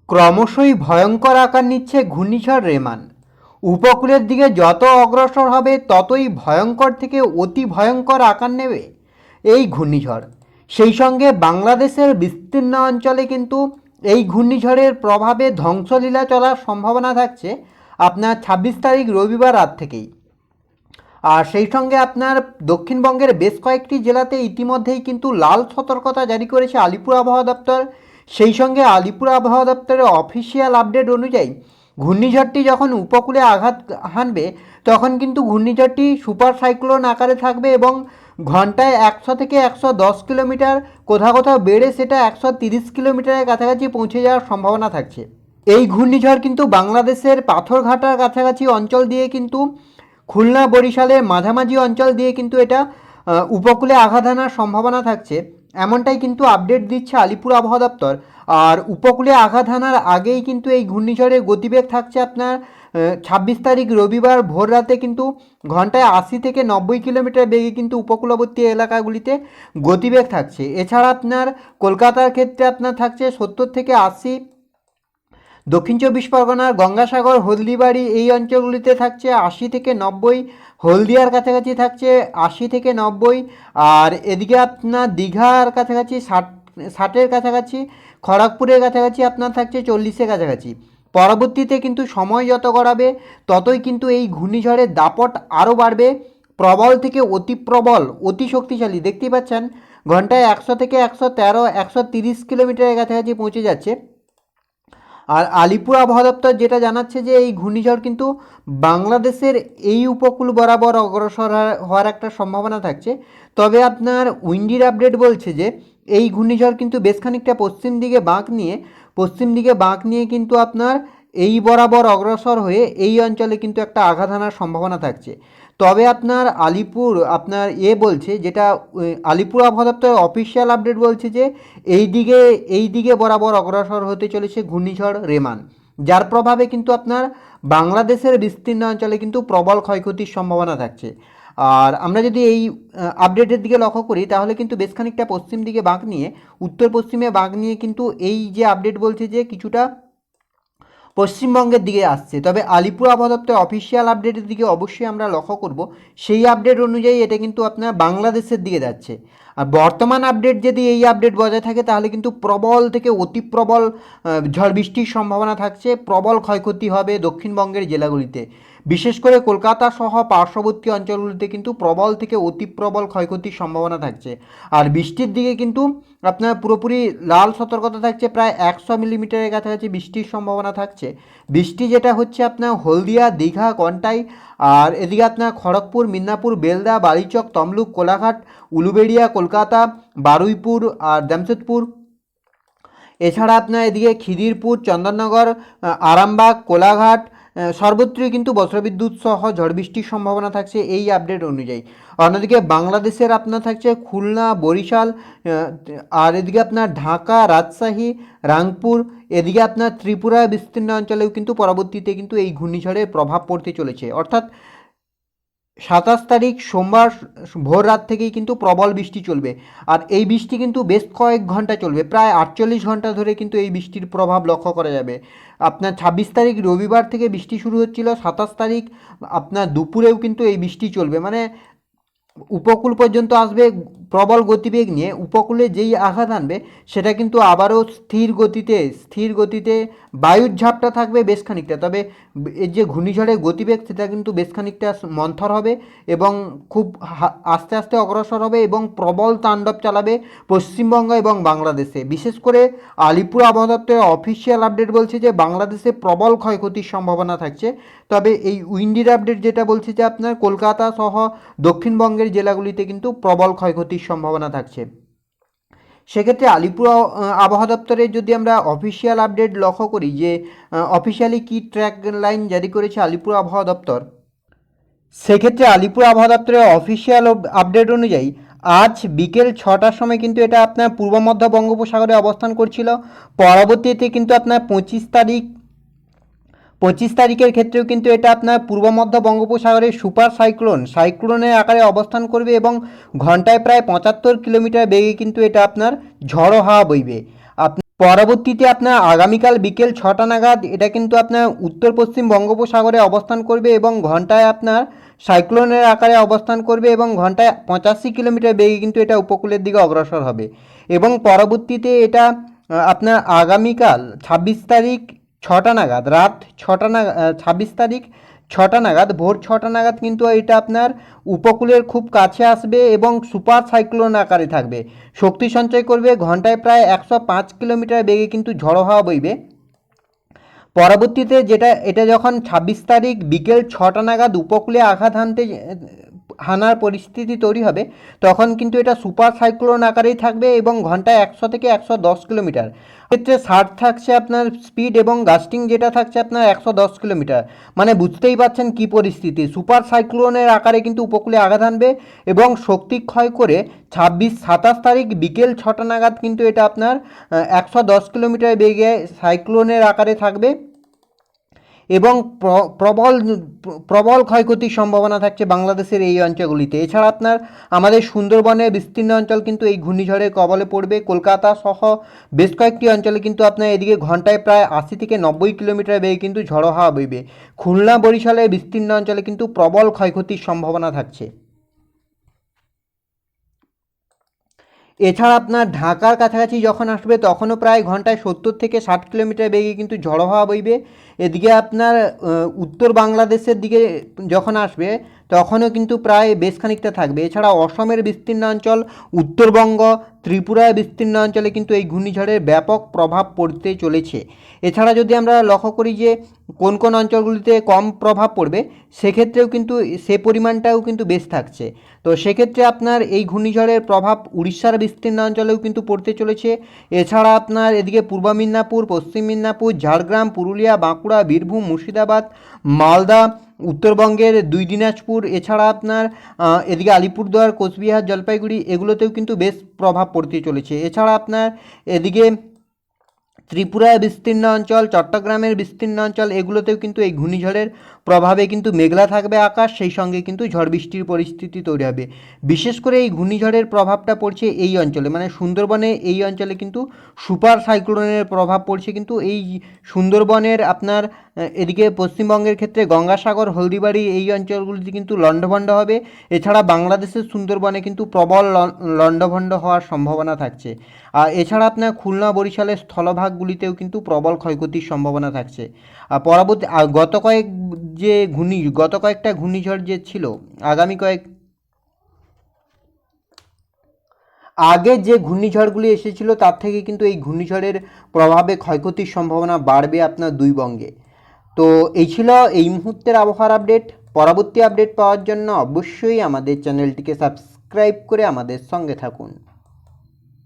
ক্রমশই ভয়ঙ্কর আকার নিচ্ছে ঘূর্ণিঝড় রেমান। উপকূলের দিকে যত অগ্রসর হবে ততই ভয়ঙ্কর থেকে অতি ভয়ঙ্কর আকার নেবে এই ঘূর্ণিঝড়। সেই সঙ্গে বাংলাদেশের বিস্তীর্ণ অঞ্চলে কিন্তু এই ঘূর্ণিঝড়ের প্রভাবে ধ্বংসলীলা চলার সম্ভাবনা থাকছে আপনার ২৬ তারিখ রবিবার রাত থেকেই। আর সেই সঙ্গে আপনার দক্ষিণবঙ্গের বেশ কয়েকটি জেলাতে ইতিমধ্যেই কিন্তু লাল সতর্কতা জারি করেছে আলিপুর আবহাওয়া দপ্তর। সেই সঙ্গে আলিপুর আবহাওয়া দপ্তরের অফিসিয়াল আপডেট অনুযায়ী ঘূর্ণিঝড়টি যখন উপকূলে আঘাত হানবে তখন কিন্তু ঘূর্ণিঝড়টি সুপার সাইক্লোন আকারে থাকবে এবং ঘন্টায় ১০০ থেকে ১১০ কিলোমিটার, কোথাও কোথাও বেড়ে সেটা ১৩০ কিলোমিটারের কাছাকাছি পৌঁছে যাওয়ার সম্ভাবনা থাকছে। এই ঘূর্ণিঝড় কিন্তু বাংলাদেশের পাথরঘাটার কাছাকাছি অঞ্চল দিয়ে কিন্তু খুলনা বরিশালের মাঝামাঝি অঞ্চল দিয়ে কিন্তু এটা উপকূলে আঘাত হানার সম্ভাবনা থাকছে, এমনটাই কিন্তু আপডেট দিচ্ছে আলিপুর আবহাওয়া দপ্তর। আর উপকূলে আঘাত হানার আগেই কিন্তু এই ঘূর্ণিঝড়ের গতিবেগ থাকছে আপনার ২৬ তারিখ রবিবার ভোর রাতে কিন্তু ঘন্টায় ৮০ থেকে ৯০ কিলোমিটার বেগে কিন্তু উপকূলবর্তী এলাকাগুলিতে গতিবেগ থাকছে। এছাড়া আপনার কলকাতার ক্ষেত্রে আপনার থাকছে ৭০ থেকে ৮০, দক্ষিণ চব্বিশ পরগনার গঙ্গাসাগর হলদিবাড়ি এই অঞ্চলগুলিতে থাকছে ৮০ থেকে ৯০, হলদিয়ার কাছাকাছি থাকছে ৮০ থেকে ৯০, আর এদিকে আপনার দীঘার কাছাকাছি ৬০-এর কাছাকাছি, খড়গপুরের কাছাকাছি আপনার থাকছে ৪০-এর কাছাকাছি। পরবর্তীতে কিন্তু সময় যত গড়াবে ততই কিন্তু এই ঘূর্ণিঝড়ের দাপট আরও বাড়বে, প্রবল থেকে অতি প্রবল, অতি শক্তিশালী। দেখতেই পাচ্ছেন ঘন্টায় ১০০ থেকে ১১৩, ১৩০ কিলোমিটারের কাছাকাছি পৌঁছে যাচ্ছে। আর আলিপুর আবহাওয়া দপ্তর যেটা জানাচ্ছে যে এই ঘূর্ণিঝড় কিন্তু বাংলাদেশের এই উপকূল বরাবর অগ্রসর হওয়ার একটা সম্ভাবনা থাকছে। তবে আপনার উইন্ডির আপডেট বলছে যে এই ঘূর্ণিঝড় কিন্তু বেশ খানিকটা পশ্চিম দিকে বাঁক নিয়ে কিন্তু আপনার এই বরাবর অগ্রসর হয়ে এই অঞ্চলে কিন্তু একটা আঘাত হানার সম্ভাবনা থাকছে। তবে আপনার আপনার বলছে, যেটা আলিপুর আবহাওয়া দপ্তরের অফিসিয়াল আপডেট বলছে যে এই দিকে বরাবর অগ্রসর হতে চলেছে ঘূর্ণিঝড় রেমান, যার প্রভাবে কিন্তু আপনার বাংলাদেশের বিস্তীর্ণ অঞ্চলে কিন্তু প্রবল ক্ষয়ক্ষতির সম্ভাবনা থাকছে। আর আমরা যদি এই আপডেটের দিকে লক্ষ্য করি তাহলে কিন্তু বেশ খানিকটা পশ্চিম দিকে বাঁক নিয়ে, উত্তর পশ্চিমে বাঁক নিয়ে কিন্তু এই যে আপডেট বলছে যে কিছুটা পশ্চিমবঙ্গের দিকে আসছে। তবে আলিপুর আবহাওয়া দপ্তরের অফিসিয়াল আপডেটের দিকে অবশ্যই আমরা লক্ষ্য করব, সেই আপডেট অনুযায়ী এটা কিন্তু আপনার বাংলাদেশের দিকে যাচ্ছে। আর বর্তমান আপডেট যদি এই আপডেট বজায় থাকে তাহলে কিন্তু প্রবল থেকে অতি প্রবল ঝড় বৃষ্টির সম্ভাবনা থাকছে, প্রবল ক্ষয়ক্ষতি হবে দক্ষিণবঙ্গের জেলাগুলিতে, বিশেষ করে কলকাতা সহ পার্শ্ববর্তী অঞ্চলগুলিতে কিন্তু প্রবল থেকে অতি প্রবল ক্ষয়ক্ষতির সম্ভাবনা থাকছে। আর বৃষ্টির দিকে কিন্তু আপনার পুরোপুরি লাল সতর্কতা থাকছে, প্রায় ১০০ মিলিমিটারের কাছাকাছি বৃষ্টির সম্ভাবনা থাকছে। বৃষ্টি যেটা হচ্ছে আপনার হলদিয়া, দীঘা, কন্টাই, আর এদিকে আপনার খড়গপুর, মিদনাপুর, বেলদা, বালিচক, তমলুক, কোলাঘাট, উলুবেড়িয়া, কলকাতা, বারুইপুর আর জামশেদপুর, এছাড়া আপনার এদিকে খিদিরপুর, চন্দননগর, আরামবাগ, কোলাঘাট, সর্বত্রই কিন্তু বজ্রবিদ্যুৎ সহ ঝড় বৃষ্টির সম্ভাবনা থাকছে এই আপডেট অনুযায়ী। অন্যদিকে বাংলাদেশের আপনার থাকছে খুলনা, বরিশাল, আর এদিকে আপনার ঢাকা, রাজশাহী, রাংপুর, এদিকে আপনার ত্রিপুরা বিস্তীর্ণ অঞ্চলেও কিন্তু পরবর্তীতে কিন্তু এই ঘূর্ণিঝড়ের প্রভাব পড়তে চলেছে। অর্থাৎ ২৭ তারিখ সোমবার ভোর রাত থেকেই কিন্তু প্রবল বৃষ্টি চলবে। আর এই বৃষ্টি কিন্তু বেশ কয়েক ঘন্টা চলবে, প্রায় ৪৮ ঘন্টা ধরে কিন্তু এই বৃষ্টির প্রভাব লক্ষ্য করা যাবে। আপনার ২৬ তারিখ রবিবার থেকে বৃষ্টি শুরু হচ্ছিল, ২৭ তারিখ আপনার দুপুরেও কিন্তু এই বৃষ্টি চলবে, মানে উপকূল পর্যন্ত আসবে প্রবল গতিবেগ নিয়ে। উপকূলে যেই আঘাত আনবে সেটা কিন্তু আবারও স্থির গতিতে বায়ুর ঝাপটা থাকবে বেশ খানিকটা। তবে এর যে ঘূর্ণিঝড়ের গতিবেগ সেটা কিন্তু বেশ খানিকটা মন্থর হবে এবং খুব আস্তে আস্তে অগ্রসর হবে এবং প্রবল তাণ্ডব চালাবে পশ্চিমবঙ্গ এবং বাংলাদেশে। বিশেষ করে আলিপুর আবহাওয়া দপ্তরের অফিসিয়াল আপডেট বলছে যে বাংলাদেশে প্রবল ক্ষয়ক্ষতির সম্ভাবনা থাকছে। তবে এই উইন্ডির আপডেট যেটা বলছে যে আপনার কলকাতা সহ দক্ষিণবঙ্গের জেলাগুলিতে কিন্তু প্রবল ক্ষয়ক্ষতির সম্ভাবনা থাকছে। সেক্ষেত্রে আলিপুর আবহাওয়া দপ্তরের যদি আমরা অফিসিয়াল আপডেট লক্ষ্য করি যে অফিসিয়ালি কী ট্র্যাক লাইন জারি করেছে আলিপুর আবহাওয়া দপ্তর, সেক্ষেত্রে আলিপুর আবহাওয়া দপ্তরের অফিসিয়াল আপডেট অনুযায়ী আজ বিকেল ৬টার সময় কিন্তু এটা আপনার পূর্ব মধ্য বঙ্গোপসাগরে অবস্থান করছিল। পরবর্তীতে কিন্তু আপনার ২৫ তারিখের ক্ষেত্রেও কিন্তু এটা আপনার পূর্ব মধ্য বঙ্গোপসাগরে সুপার সাইক্লোনের আকারে অবস্থান করবে এবং ঘন্টায় প্রায় ৭৫ কিলোমিটার বেগে কিন্তু এটা আপনার ঝড়ো হাওয়া বইবে। পরবর্তীতে আপনার আগামীকাল বিকেল 6টা নাগাদ এটা কিন্তু আপনার উত্তর পশ্চিম বঙ্গোপসাগরে অবস্থান করবে এবং ঘন্টায় আপনার সাইক্লোনের আকারে অবস্থান করবে এবং ঘন্টায় 85 কিলোমিটার বেগে কিন্তু এটা উপকূলের দিকে অগ্রসর হবে এবং পরবর্তীতে এটা আপনার আগামীকাল 26 তারিখ 6টা নাগাদ রাত 6টা নাগাদ 26 তারিখ 6টা নাগাদ ভোর 6টা নাগাদ কিন্তু এটা আপনার উপকূলের খুব কাছে আসবে এবং সুপার সাইক্লোন আকারে থাকবে, শক্তি সঞ্চয় করবে, ঘন্টায় প্রায় 105 কিলোমিটার বেগে কিন্তু ঝড়ো হাওয়া বইবে। পরবর্তীতে এটা যখন 26 তারিখ বিকেল 6টা নাগাদ উপকূলে আঘাত হানার পরিস্থিতি তৈরি হবে, তখন কিন্তু এটা সুপার সাইক্লোন আকারেই থাকবে এবং ঘন্টায় 100 থেকে 110 কিলোমিটার, ক্ষেত্রে সার্জ থাকছে আপনার স্পিড এবং গাস্টিং যেটা থাকছে আপনার 110 কিলোমিটার। মানে বুঝতেই পারছেন কি পরিস্থিতি, সুপার সাইক্লোনের আকারে কিন্তু উপকূলে আঘাত হানবে এবং শক্তি ক্ষয় করে 27 তারিখ বিকেল 6টা নাগাদ কিন্তু এটা আপনার 110 কিলোমিটার বেগে সাইক্লোনের আকারে থাকবে এবং প্রবল প্রবল ক্ষয়ক্ষতির সম্ভাবনা থাকছে বাংলাদেশের এই অঞ্চলগুলিতে। এছাড়া আপনার আমাদের সুন্দরবনের বিস্তীর্ণ অঞ্চল কিন্তু এই ঘূর্ণিঝড়ের কবলে পড়বে, কলকাতা সহ বেশ কয়েকটি অঞ্চলে কিন্তু আপনার এদিকে ঘন্টায় প্রায় 80 থেকে 90 কিলোমিটার বেগে কিন্তু ঝড়ো হাওয়া বইবে। খুলনা বরিশালের বিস্তীর্ণ অঞ্চলে কিন্তু প্রবল ক্ষয়ক্ষতির সম্ভাবনা থাকছে। এছাড়া আপনার ঢাকার কাছাকাছি যখন আসবে তখনও প্রায় ঘন্টায় 70 থেকে 60 কিলোমিটার বেগে কিন্তু ঝড়ো হাওয়া বইবে। এদিকে আপনার উত্তর বাংলাদেশের দিকে যখন আসবে তখনও কিন্তু প্রায় বেশ খানিকটা থাকবে। এছাড়া অসমের বিস্তীর্ণ অঞ্চল, উত্তরবঙ্গ, ত্রিপুরার বিস্তীর্ণ অঞ্চলে কিন্তু এই ঘূর্ণিঝড়ের ব্যাপক প্রভাব পড়তে চলেছে। এছাড়া যদি আমরা লক্ষ্য করি যে কোন কোন অঞ্চলগুলিতে কম প্রভাব পড়বে, সেক্ষেত্রেও কিন্তু সে পরিমাণটাও কিন্তু বেশ থাকছে। তো সেক্ষেত্রে আপনার এই ঘূর্ণিঝড়ের প্রভাব উড়িষ্যার বিস্তীর্ণ অঞ্চলেও কিন্তু পড়তে চলেছে। এছাড়া আপনার এদিকে পূর্ব মিদনাপুর, পশ্চিম মিদনাপুর, ঝাড়গ্রাম, পুরুলিয়া, বাঁকুড়া, বীরভূম, মুর্শিদাবাদ, মালদা, উত্তরবঙ্গের 2 দিনাজপুর, এছাড়া আপনার এদিকে আলিপুরদুয়ার, কোচবিহার, জলপাইগুড়ি এগুলোতেও কিন্তু বেশ প্রভাব পড়তে চলেছে। এছাড়া আপনার এদিকে ত্রিপুরার বিস্তীর্ণ অঞ্চল, চট্টগ্রামের বিস্তীর্ণ অঞ্চল এগুলোতেও কিন্তু এই ঘূর্ণিঝড়ের প্রভাবে কিন্তু মেঘলা থাকবে আকাশ, সেই সঙ্গে কিন্তু ঝড় বৃষ্টির পরিস্থিতি তৈরি হবে। বিশেষ করে এই ঘূর্ণিঝড়ের প্রভাবটা পড়ছে এই অঞ্চলে, মানে সুন্দরবনে এই অঞ্চলে কিন্তু সুপার সাইক্লোনের প্রভাব পড়ছে কিন্তু এই সুন্দরবনের আপনার এদিকে পশ্চিমবঙ্গের ক্ষেত্রে গঙ্গাসাগর, হলদিবাড়ি এই অঞ্চলগুলিতে কিন্তু লণ্ডভণ্ড হবে। এছাড়া বাংলাদেশের সুন্দরবনে কিন্তু প্রবল লণ্ডভণ্ড হওয়ার সম্ভাবনা থাকছে। আর এছাড়া আপনার খুলনা বরিশালের স্থলভাগগুলিতেও কিন্তু প্রবল ক্ষয়ক্ষতির সম্ভাবনা থাকছে। আর পরবর্তী গত কয়েকটা ঘূর্ণিঝড় যে ছিল আগে যে ঘূর্ণিঝড়গুলি এসেছিল তার থেকে কিন্তু এই ঘূর্ণিঝড়ের প্রভাবে ক্ষয়ক্ষতির সম্ভাবনা বাড়বে আপনার দুই বঙ্গে। তো এই ছিল এই মুহূর্তের আবহাওয়ার আপডেট। পরবর্তী আপডেট পাওয়ার জন্য অবশ্যই আমাদের চ্যানেলটিকে সাবস্ক্রাইব করে আমাদের সঙ্গে থাকুন।